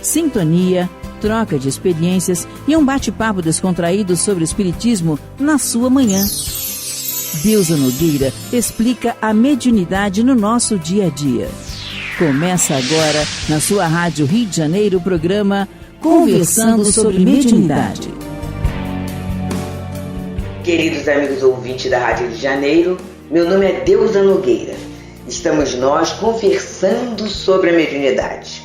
sintonia, troca de experiências e um bate-papo descontraído sobre o espiritismo na sua manhã. Deusa Nogueira explica a mediunidade no nosso dia a dia. Começa agora, na sua Rádio Rio de Janeiro, o programa Conversando sobre Mediunidade. Queridos amigos ouvintes da Rádio Rio de Janeiro, meu nome é Deusa Nogueira. Estamos nós conversando sobre a mediunidade.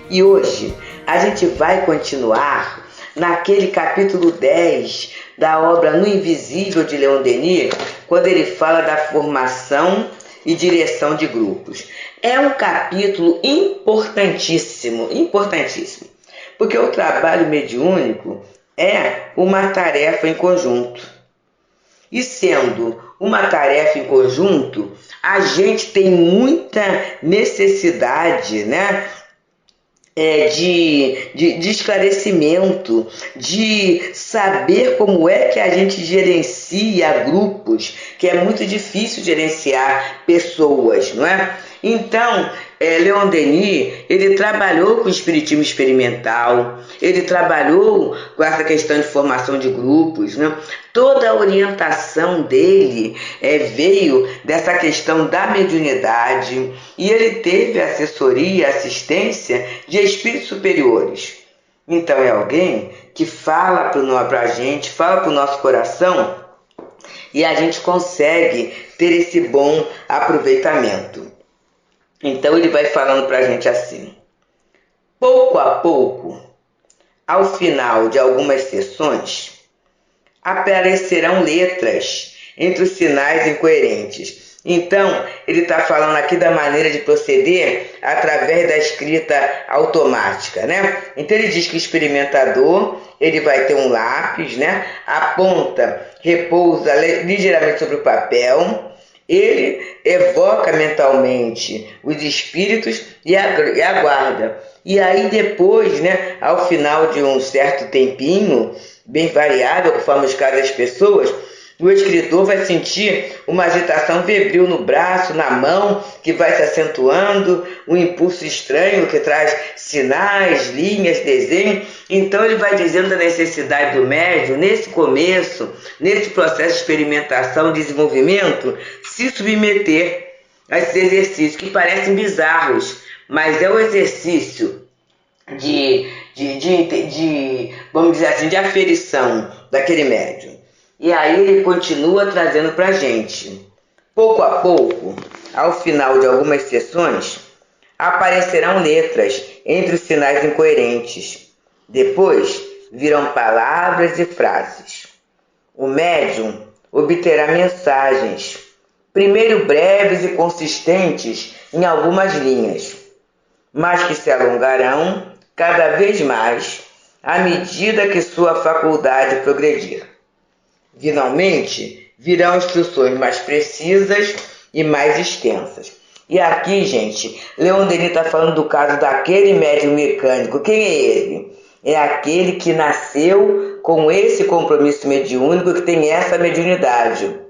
E hoje a gente vai continuar naquele capítulo 10 da obra No Invisível de Leon Denis, quando ele fala da formação e direção de grupos. É um capítulo importantíssimo, porque o trabalho mediúnico é uma tarefa em conjunto. E sendo uma tarefa em conjunto, a gente tem muita necessidade, né, de esclarecimento, de saber como é que a gente gerencia grupos, que é muito difícil gerenciar pessoas, não é? Então, Leon Denis, ele trabalhou com o espiritismo experimental, ele trabalhou com essa questão de formação de grupos, né? Toda a orientação dele veio dessa questão da mediunidade, e ele teve assessoria, assistência de espíritos superiores. Então é alguém que fala para a gente, fala para o nosso coração, e a gente consegue ter esse bom aproveitamento. Então ele vai falando para a gente assim: pouco a pouco, ao final de algumas sessões, aparecerão letras entre os sinais incoerentes. Então, ele está falando aqui da maneira de proceder através da escrita automática, né? Então ele diz que o experimentador, ele vai ter um lápis, né? A ponta repousa ligeiramente sobre o papel. Ele evoca mentalmente os espíritos e aguarda. E aí depois, né, ao final de um certo tempinho, bem variável, conforme os casos das pessoas, o escritor vai sentir uma agitação febril no braço, na mão, que vai se acentuando, um impulso estranho que traz sinais, linhas, desenho. Então ele vai dizendo da necessidade do médium, nesse começo, nesse processo de experimentação, desenvolvimento, se submeter a esses exercícios que parecem bizarros, mas é o exercício vamos dizer assim, de aferição daquele médium. E aí ele continua trazendo para a gente. Pouco a pouco, ao final de algumas sessões, aparecerão letras entre os sinais incoerentes. Depois virão palavras e frases. O médium obterá mensagens, primeiro breves e consistentes em algumas linhas, mas que se alongarão cada vez mais à medida que sua faculdade progredir. Finalmente, virão instruções mais precisas e mais extensas. E aqui, gente, Leon Denis está falando do caso daquele médium mecânico. Quem é ele? É aquele que nasceu com esse compromisso mediúnico, que tem essa mediunidade.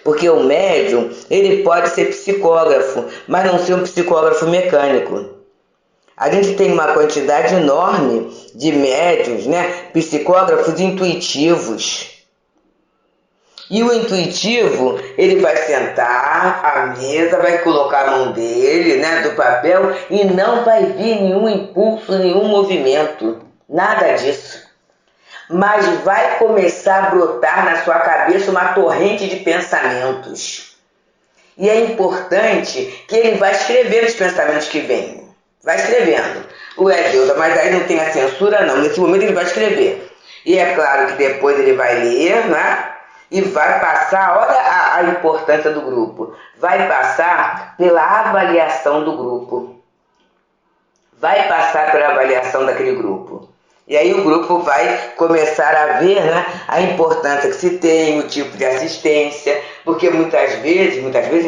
Porque o médium, ele pode ser psicógrafo, mas não ser um psicógrafo mecânico. A gente tem uma quantidade enorme de médiuns, né, psicógrafos intuitivos. E o intuitivo, ele vai sentar à mesa, vai colocar a mão dele, né, do papel, e não vai vir nenhum impulso, nenhum movimento, nada disso. Mas vai começar a brotar na sua cabeça uma torrente de pensamentos. E é importante que ele vai escrever os pensamentos que vêm. Vai escrevendo. Deusa, mas aí não tem a censura, não. Nesse momento ele vai escrever. E é claro que depois ele vai ler, né? E vai passar, olha a importância do grupo, vai passar pela avaliação do grupo. Vai passar pela avaliação daquele grupo. E aí o grupo vai começar a ver, né, a importância que se tem, o tipo de assistência, porque muitas vezes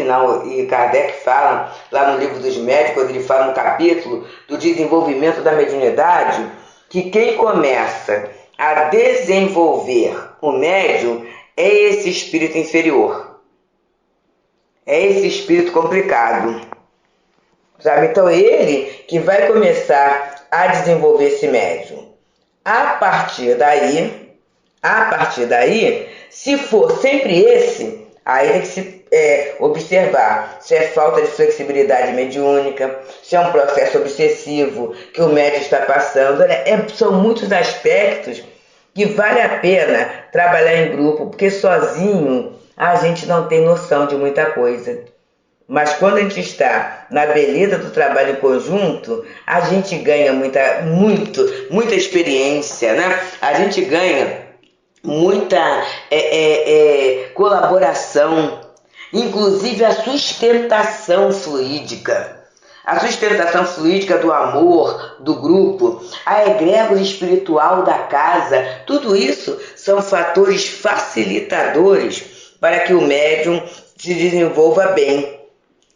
não, e Kardec fala lá no Livro dos Médiuns, quando ele fala no capítulo do desenvolvimento da mediunidade, que quem começa a desenvolver o médium é esse espírito inferior. É esse espírito complicado. Sabe? Então ele que vai começar a desenvolver esse médium. A partir daí, se for sempre esse, aí tem que se observar se é falta de flexibilidade mediúnica, se é um processo obsessivo que o médium está passando. São muitos aspectos que vale a pena trabalhar em grupo, porque sozinho a gente não tem noção de muita coisa. Mas quando a gente está na beleza do trabalho em conjunto, a gente ganha muita experiência, né? A gente ganha muita colaboração, inclusive a sustentação fluídica. A sustentação fluídica do amor, do grupo, a egrégora espiritual da casa, tudo isso são fatores facilitadores para que o médium se desenvolva bem.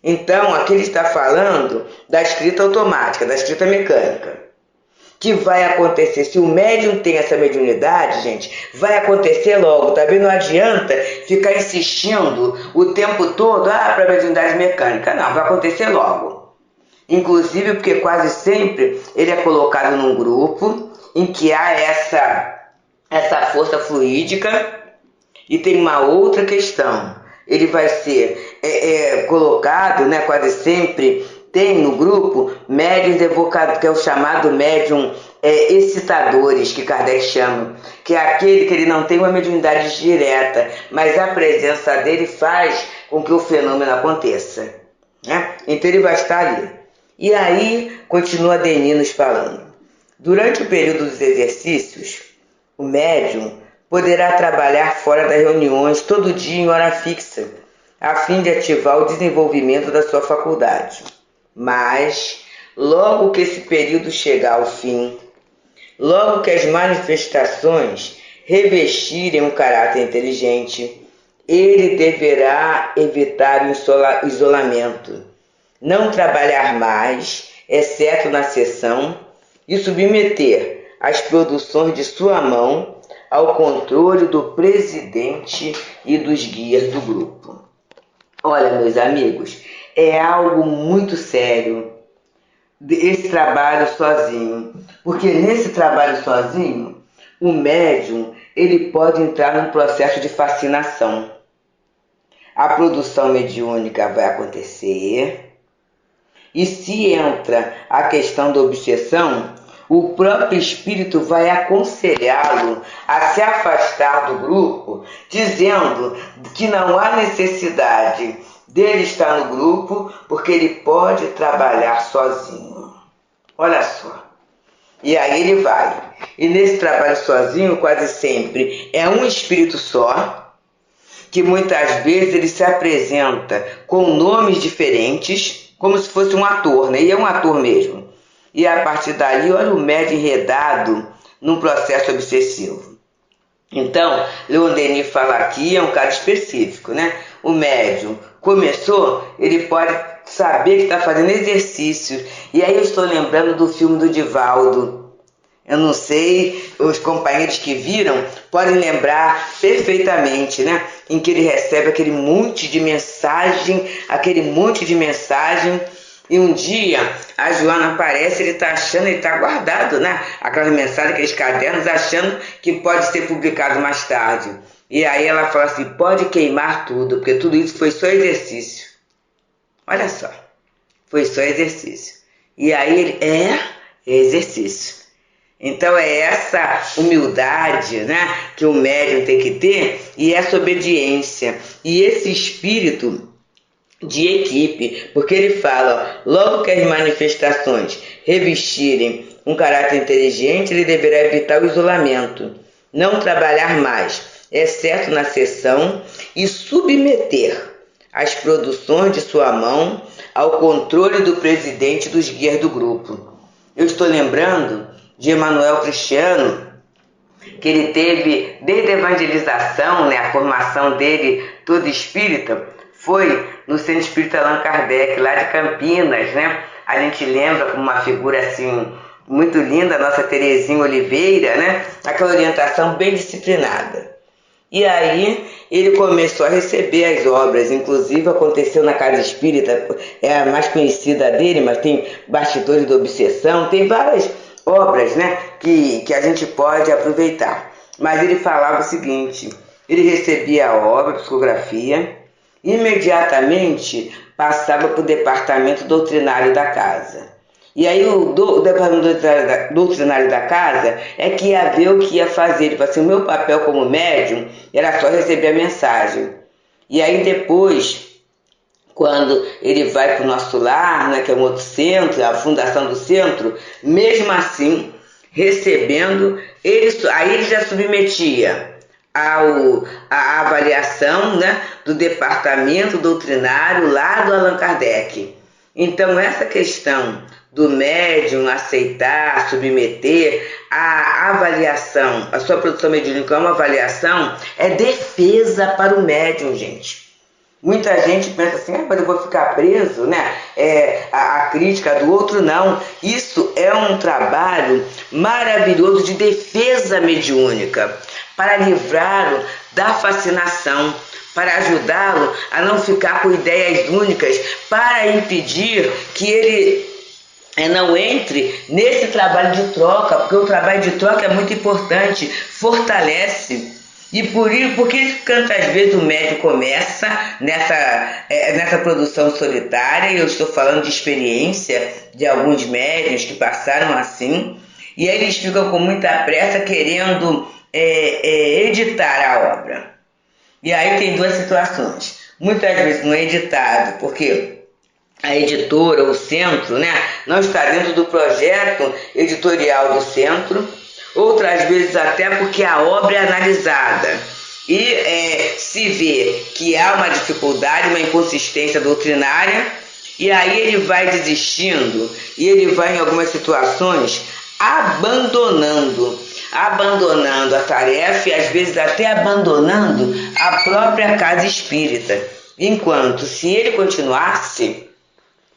Então, aqui ele está falando da escrita automática, da escrita mecânica, que vai acontecer. Se o médium tem essa mediunidade, gente, vai acontecer logo, tá vendo? Não adianta ficar insistindo o tempo todo para a mediunidade mecânica. Não, vai acontecer logo. Inclusive porque quase sempre ele é colocado num grupo em que há essa força fluídica. E tem uma outra questão. Ele vai ser colocado, né, quase sempre, tem no grupo médiuns evocados, que é o chamado médium excitadores, que Kardec chama, que é aquele que ele não tem uma mediunidade direta, mas a presença dele faz com que o fenômeno aconteça, né? Então ele vai estar ali. E aí, continua Denis nos falando, durante o período dos exercícios, o médium poderá trabalhar fora das reuniões todo dia em hora fixa, a fim de ativar o desenvolvimento da sua faculdade. Mas, logo que esse período chegar ao fim, logo que as manifestações revestirem um caráter inteligente, ele deverá evitar o isolamento, não trabalhar mais, exceto na sessão, e submeter as produções de sua mão ao controle do presidente e dos guias do grupo. Olha, meus amigos, é algo muito sério esse trabalho sozinho, porque nesse trabalho sozinho, o médium ele pode entrar num processo de fascinação. A produção mediúnica vai acontecer, e se entra a questão da obsessão, o próprio espírito vai aconselhá-lo a se afastar do grupo, dizendo que não há necessidade dele estar no grupo, porque ele pode trabalhar sozinho. Olha só. E aí ele vai. E nesse trabalho sozinho, quase sempre, é um espírito só, que muitas vezes ele se apresenta com nomes diferentes, como se fosse um ator, né? E é um ator mesmo. E a partir dali, olha o médium enredado num processo obsessivo. Então, Leon Denis fala aqui, é um caso específico, né? O médium começou, ele pode saber que está fazendo exercício. E aí eu estou lembrando do filme do Divaldo. Eu não sei, os companheiros que viram podem lembrar perfeitamente, né? Em que ele recebe aquele monte de mensagem, e um dia a Joana aparece, ele está achando, ele está guardado, né? Aquelas mensagens, aqueles cadernos, achando que pode ser publicado mais tarde. E aí ela fala assim, pode queimar tudo, porque tudo isso foi só exercício. Olha só, foi só exercício. E aí ele, exercício. Então é essa humildade, né, que o médium tem que ter, e essa obediência, e esse espírito de equipe, porque ele fala, logo que as manifestações revestirem um caráter inteligente, ele deverá evitar o isolamento, não trabalhar mais, exceto na sessão, e submeter as produções de sua mão ao controle do presidente dos guias do grupo. Eu estou lembrando de Emmanuel Cristiano, que ele teve desde a evangelização, né, a formação dele toda espírita, foi no Centro Espírita Allan Kardec, lá de Campinas, né? A gente lembra como uma figura assim muito linda, a nossa Terezinha Oliveira, né? Aquela orientação bem disciplinada. E aí ele começou a receber as obras, inclusive aconteceu na Casa Espírita, é a mais conhecida dele, mas tem Bastidores da Obsessão, tem várias obras, né, que a gente pode aproveitar. Mas ele falava o seguinte: ele recebia a obra, a psicografia, imediatamente passava para o departamento doutrinário da casa. E aí o departamento doutrinário da casa é que ia ver o que ia fazer. Ele falou assim: o meu papel como médium era só receber a mensagem. E aí depois, quando ele vai para o Nosso Lar, né, que é um outro centro, a fundação do centro, mesmo assim, recebendo, aí ele já submetia a avaliação, né, do departamento doutrinário lá do Allan Kardec. Então, essa questão do médium aceitar, submeter a avaliação, a sua produção mediúnica é uma avaliação, é defesa para o médium, gente. Muita gente pensa assim: mas eu vou ficar preso, né? A crítica do outro. Não. Isso é um trabalho maravilhoso de defesa mediúnica, para livrá-lo da fascinação, para ajudá-lo a não ficar com ideias únicas, para impedir que ele não entre nesse trabalho de troca, porque o trabalho de troca é muito importante, fortalece. E porque tantas vezes o médium começa nessa produção solitária, e eu estou falando de experiência de alguns médiuns que passaram assim, e aí eles ficam com muita pressa querendo editar a obra. E aí tem duas situações: muitas vezes não é editado porque a editora, o centro, né, não está dentro do projeto editorial do centro, outras vezes até porque a obra é analisada e se vê que há uma dificuldade, uma inconsistência doutrinária, e aí ele vai desistindo e ele vai, em algumas situações, abandonando a tarefa e às vezes até abandonando a própria casa espírita. Enquanto, se ele continuasse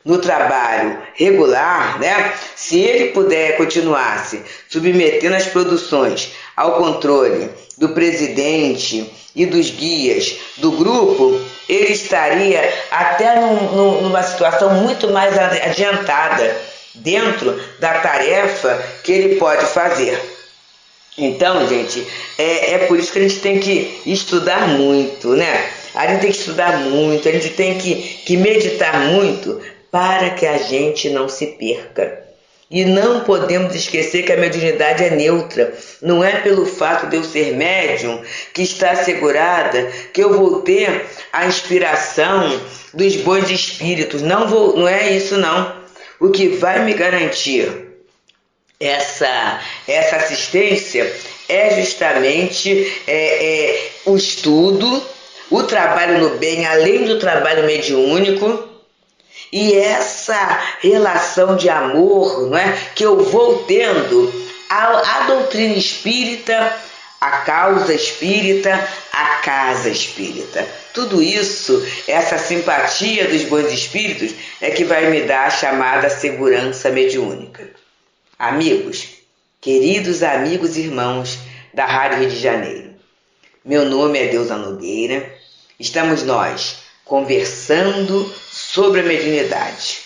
no trabalho regular, né, se ele puder continuasse submetendo as produções ao controle do presidente e dos guias do grupo, ele estaria até numa situação muito mais adiantada dentro da tarefa que ele pode fazer. Então, gente, é por isso que a gente tem que estudar muito, né? A gente tem que estudar muito, a gente tem que meditar muito para que a gente não se perca. E não podemos esquecer que a mediunidade é neutra. Não é pelo fato de eu ser médium que está assegurada que eu vou ter a inspiração dos bons espíritos. Não é isso, não. O que vai me garantir essa assistência é justamente o estudo, o trabalho no bem, além do trabalho mediúnico, e essa relação de amor, não é, que eu vou tendo à doutrina espírita, à causa espírita, à casa espírita. Tudo isso, essa simpatia dos bons espíritos, é que vai me dar a chamada segurança mediúnica. Amigos, queridos amigos e irmãos da Rádio Rio de Janeiro, meu nome é Deusa Nogueira, estamos nós conversando sobre a mediunidade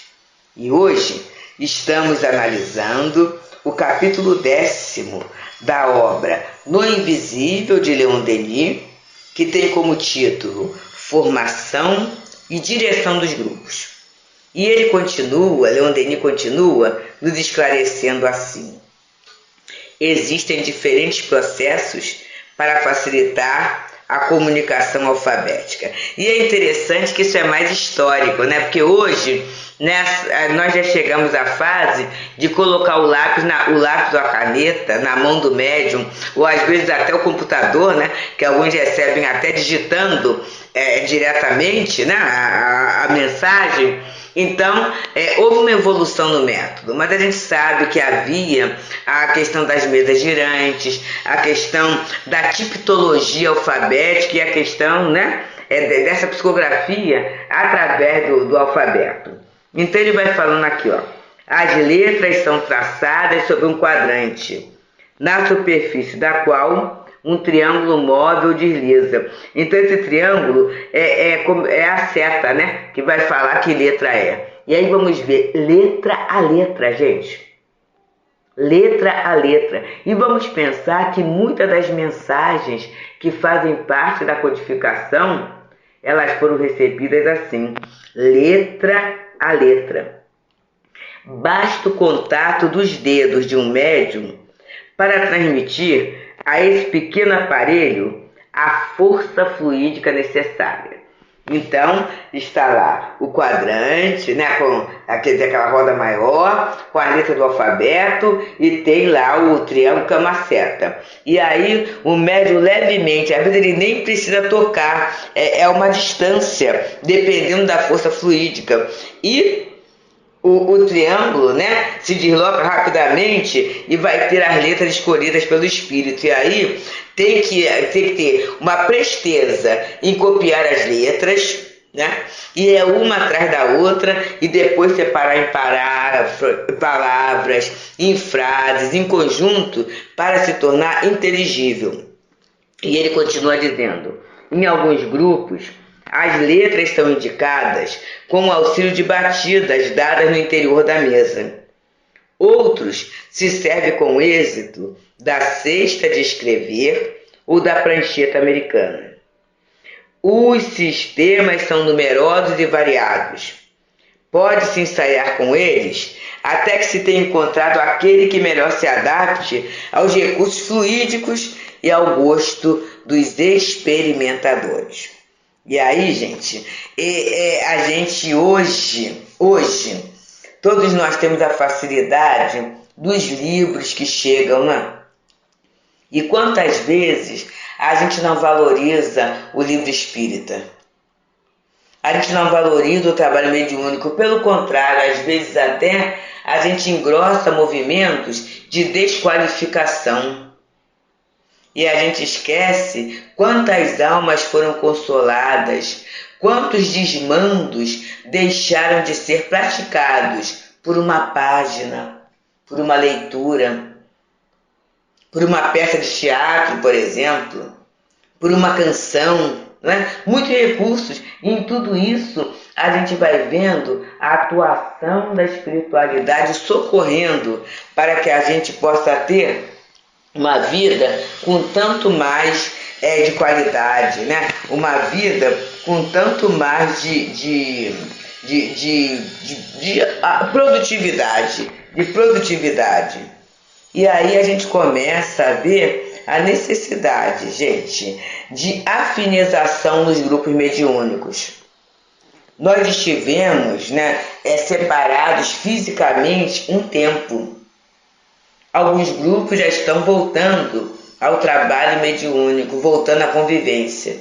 e hoje estamos analisando o capítulo 10º da obra No Invisível de Leon Denis, que tem como título Formação e Direção dos Grupos. E ele continua, Leon Denis continua nos esclarecendo assim: existem diferentes processos para facilitar a comunicação alfabética. E é interessante que isso é mais histórico, né? Porque hoje nós já chegamos à fase de colocar o lápis ou a caneta na mão do médium, ou às vezes até o computador, né? Que alguns recebem até digitando diretamente, né? a mensagem. Então, houve uma evolução no método, mas a gente sabe que havia a questão das mesas girantes, a questão da tipologia alfabética e a questão, né, dessa psicografia através do alfabeto. Então ele vai falando aqui, ó, as letras são traçadas sobre um quadrante, na superfície da qual um triângulo móvel desliza. Então esse triângulo é a seta, né? Que vai falar que letra é. E aí vamos ver letra a letra, gente. letra a letra. E vamos pensar que muitas das mensagens que fazem parte da codificação, elas foram recebidas assim, letra a letra. Basta o contato dos dedos de um médium para transmitir a esse pequeno aparelho a força fluídica necessária. Então, está lá o quadrante, né, com aquela roda maior, com a letra do alfabeto, e tem lá o triângulo com uma seta. E aí, o médium levemente, às vezes ele nem precisa tocar, é uma distância, dependendo da força fluídica. E o triângulo, né, se desloca rapidamente e vai ter as letras escolhidas pelo espírito. E aí tem que ter uma presteza em copiar as letras, né, e é uma atrás da outra, e depois separar em palavras, em frases, em conjunto, para se tornar inteligível. E ele continua dizendo, em alguns grupos, as letras são indicadas com o auxílio de batidas dadas no interior da mesa. Outros se servem com êxito da cesta de escrever ou da prancheta americana. Os sistemas são numerosos e variados. Pode-se ensaiar com eles até que se tenha encontrado aquele que melhor se adapte aos recursos fluídicos e ao gosto dos experimentadores. E aí, gente, a gente hoje, todos nós temos a facilidade dos livros que chegam, né? E quantas vezes a gente não valoriza o livro espírita? A gente não valoriza o trabalho mediúnico, pelo contrário, às vezes até a gente engrossa movimentos de desqualificação. E a gente esquece quantas almas foram consoladas, quantos desmandos deixaram de ser praticados por uma página, por uma leitura, por uma peça de teatro, por exemplo, por uma canção, não é? Muitos recursos. E em tudo isso a gente vai vendo a atuação da espiritualidade socorrendo para que a gente possa ter uma vida com tanto mais de qualidade, né? Uma vida com tanto mais de produtividade, E aí a gente começa a ver a necessidade, gente, de afinização nos grupos mediúnicos. Nós estivemos, né, separados fisicamente um tempo. Alguns grupos já estão voltando ao trabalho mediúnico, voltando à convivência.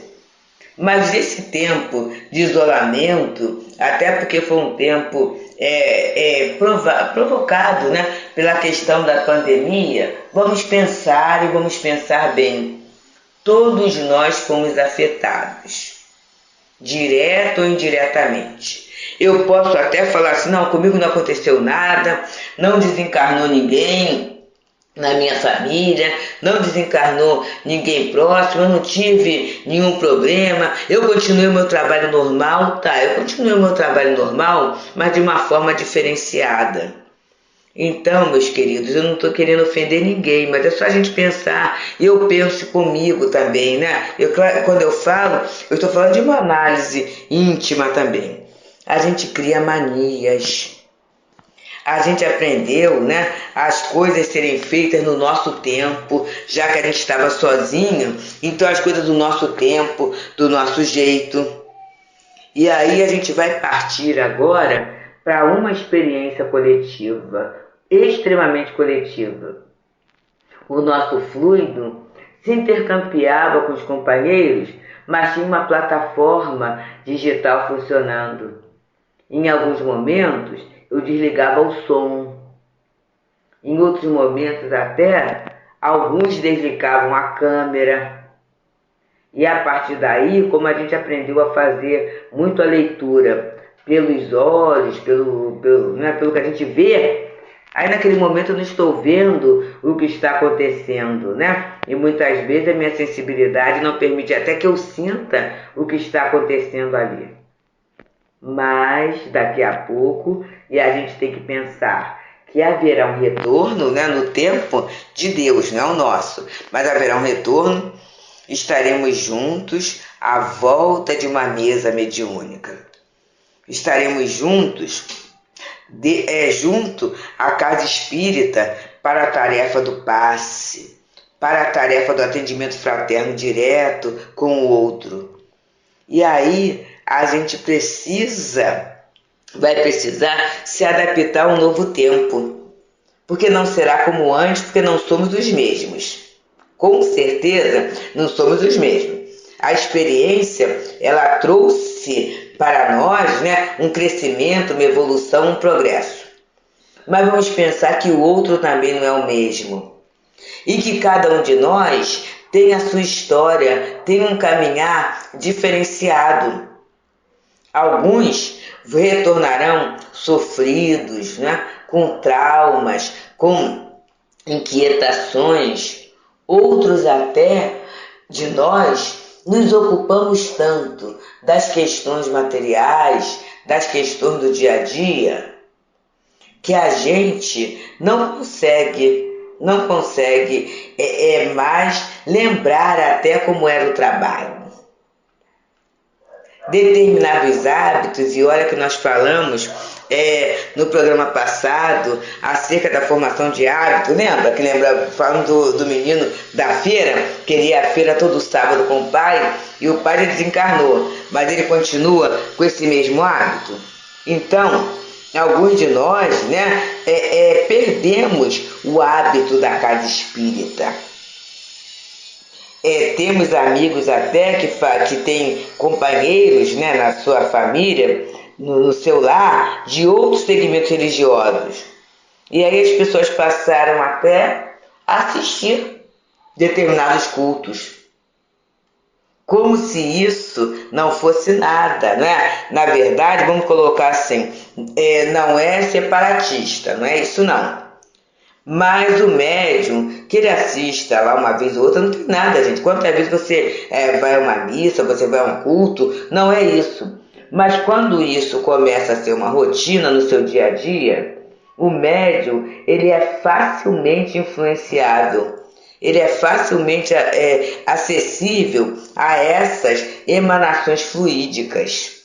Mas esse tempo de isolamento, até porque foi um tempo provocado, né, pela questão da pandemia, vamos pensar e vamos pensar bem. Todos nós fomos afetados, direto ou indiretamente. Eu posso até falar assim, não, comigo não aconteceu nada, não desencarnou ninguém na minha família, não desencarnou ninguém próximo, eu não tive nenhum problema, eu continuei o meu trabalho normal, eu continuei o meu trabalho normal, mas de uma forma diferenciada. Então, meus queridos, eu não estou querendo ofender ninguém, mas é só a gente pensar, e eu penso comigo também, né? Quando eu falo, eu estou falando de uma análise íntima também. A gente cria manias. A gente aprendeu, né, as coisas serem feitas no nosso tempo, já que a gente estava sozinho, então as coisas do nosso tempo, do nosso jeito. E aí a gente vai partir agora para uma experiência coletiva, extremamente coletiva. O nosso fluido se intercambiava com os companheiros, mas tinha uma plataforma digital funcionando. Em alguns momentos, eu desligava o som. Em outros momentos até, alguns desligavam a câmera. E a partir daí, como a gente aprendeu a fazer muito a leitura pelos olhos, pelo que a gente vê, aí naquele momento eu não estou vendo o que está acontecendo, né? E muitas vezes a minha sensibilidade não permite até que eu sinta o que está acontecendo ali. Mas daqui a pouco, e a gente tem que pensar que haverá um retorno, né, no tempo de Deus, não é o nosso, mas haverá um retorno, estaremos juntos à volta de uma mesa mediúnica. Estaremos juntos, junto à casa espírita para a tarefa do passe, para a tarefa do atendimento fraterno direto com o outro. E aí a gente vai precisar se adaptar a um novo tempo, porque não será como antes, porque não somos os mesmos. Com certeza não somos os mesmos. A experiência, ela trouxe para nós, né, um crescimento, uma evolução, um progresso. Mas vamos pensar que o outro também não é o mesmo. E que cada um de nós tem a sua história, tem um caminhar diferenciado. Alguns retornarão sofridos, né, com traumas, com inquietações. Outros até de nós nos ocupamos tanto das questões materiais, das questões do dia a dia, que a gente não consegue mais lembrar até como era o trabalho. Determinados hábitos, e olha que nós falamos no programa passado acerca da formação de hábito, lembra? Falando do menino da feira, que ele ia à feira todo sábado com o pai, e o pai já desencarnou, mas ele continua com esse mesmo hábito. Então, alguns de nós, né, perdemos o hábito da casa espírita. Temos amigos até que têm companheiros, né, na sua família, no seu lar, de outros segmentos religiosos. E aí as pessoas passaram até a assistir determinados cultos. Como se isso não fosse nada, né? Na verdade, vamos colocar assim, não é separatista, não é isso não. Mas o médium, que ele assista lá uma vez ou outra, não tem nada, gente. Quantas vezes você vai a uma missa, você vai a um culto, não é isso. Mas quando isso começa a ser uma rotina no seu dia a dia, o médium, ele é facilmente influenciado. Ele é facilmente acessível a essas emanações fluídicas.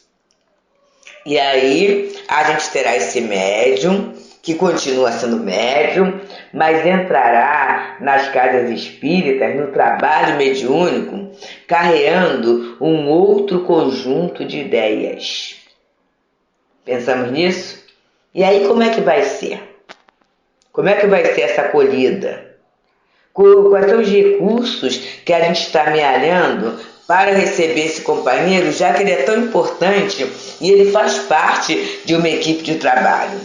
E aí a gente terá esse médium, que continua sendo médium, mas entrará nas casas espíritas, no trabalho mediúnico, carreando um outro conjunto de ideias. Pensamos nisso? E aí como é que vai ser? Como é que vai ser essa acolhida? Quais são os recursos que a gente está amealhando para receber esse companheiro, já que ele é tão importante e ele faz parte de uma equipe de trabalho?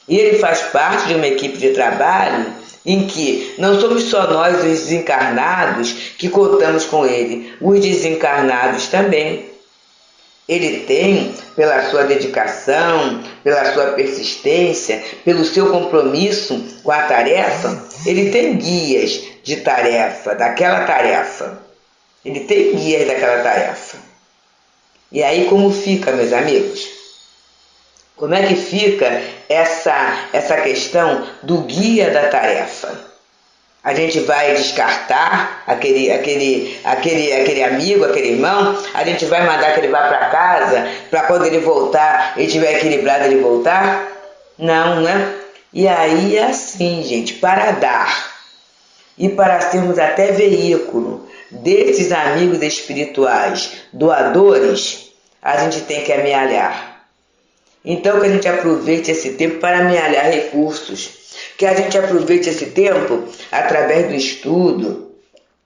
E ele faz parte de uma equipe de trabalho em que não somos só nós, os desencarnados, que contamos com ele, os desencarnados também. Ele tem, pela sua dedicação, pela sua persistência, pelo seu compromisso com a tarefa, ele tem guias de tarefa, daquela tarefa. Ele tem guias daquela tarefa. E aí como fica, meus amigos? Como é que fica essa questão do guia da tarefa? A gente vai descartar aquele amigo, aquele irmão? A gente vai mandar que ele vá para casa para quando ele voltar, ele estiver equilibrado, ele voltar? Não, né? E aí é assim, gente, para dar e para sermos até veículo desses amigos espirituais doadores, a gente tem que amealhar. Então que a gente aproveite esse tempo para amealhar recursos, que a gente aproveite esse tempo através do estudo,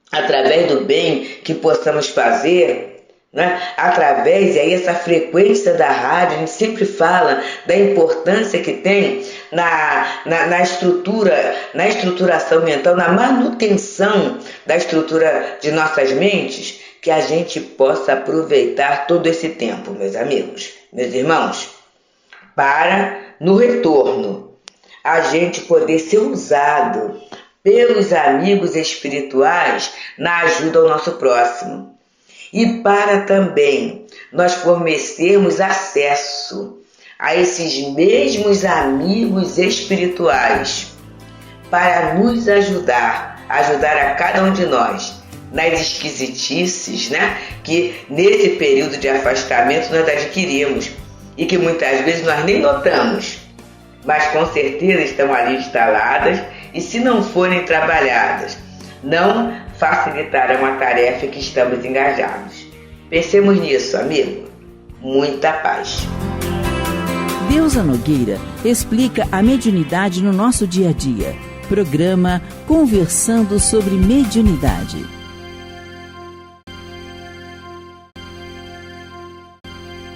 através do bem que possamos fazer, né? Através, e aí essa frequência da rádio, a gente sempre fala da importância que tem na estruturação mental, na manutenção da estrutura de nossas mentes, que a gente possa aproveitar todo esse tempo, meus amigos, meus irmãos, para, no retorno, a gente poder ser usado pelos amigos espirituais na ajuda ao nosso próximo. E para também nós fornecermos acesso a esses mesmos amigos espirituais para nos ajudar a cada um de nós nas esquisitices, né, que nesse período de afastamento nós adquirimos e que muitas vezes nós nem notamos, mas com certeza estão ali instaladas e, se não forem trabalhadas, não facilitarão a tarefa que estamos engajados. Pensemos nisso, amigo. Muita paz. Deusa Nogueira explica a mediunidade no nosso dia a dia. Programa Conversando sobre Mediunidade.